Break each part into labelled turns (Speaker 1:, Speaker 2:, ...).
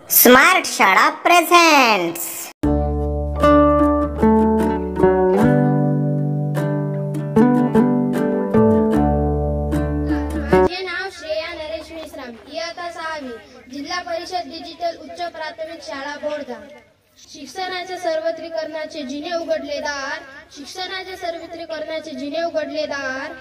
Speaker 1: Smart शाळा presents.
Speaker 2: माझे नाव श्रेया नरेश मेश्राम, इयत्ता 6वी, जिल्हा परिषद डिजिटल उच्च प्राथमिक शाळा बोर्धा. शिक्षणाच्या सर्वत्रीकरणाचे जिने उघडले दार, शिक्षणाच्या सर्वत्रीकरणाचे जिने उघडले दार,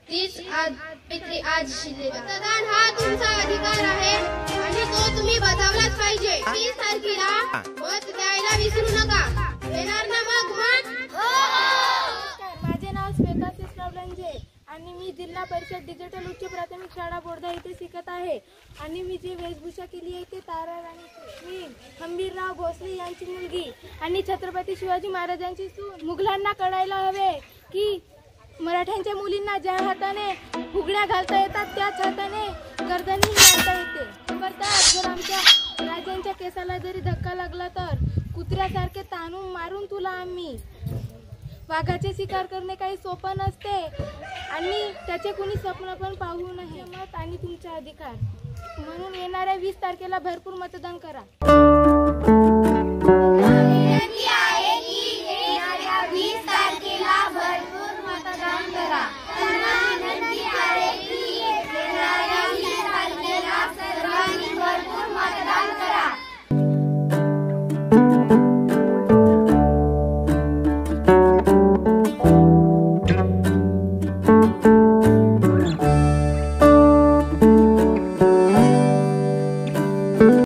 Speaker 2: तीच आज शिलेदार. मतदान हा तुमचा अधिकार आहे आणि तो तुम्ही बजावलाच पाहिजे. 30 तारखेला मत द्यायला विसरू नका. येणार ना मग मत?
Speaker 3: माझे नाव श्वेता सिस्टराव लंजे आणि मी जिल्हा परिषद डिजिटल उच्च प्राथमिक शाळा बोर्धा येथे शिकत आहे. आणि मी जी वेशभूषा केली आहे ते तारा राणी. मी हंबीरराव भोसले यांची मुलगी आणि छत्रपती शिवाजी महाराजांची सून. मुघलांना कळायला हवे की मराठ्यांच्या मुलींना ज्या हाताने फुगड्या घालता येतात त्याच हाताने गर्दनही घालता येते. खबरदार, जर आमच्या राजांच्या केसाला जरी धक्का लागला तर कुत्र्यासारखे ताणून मारून तुला आम्ही. वाघाचे शिकार करणे काही सोपं नसते आणि त्याचे कुणी स्वप्न पण पाहू नये. मत आणि तुमचा अधिकार म्हणून येणाऱ्या 20 तारखेला भरपूर मतदान करा.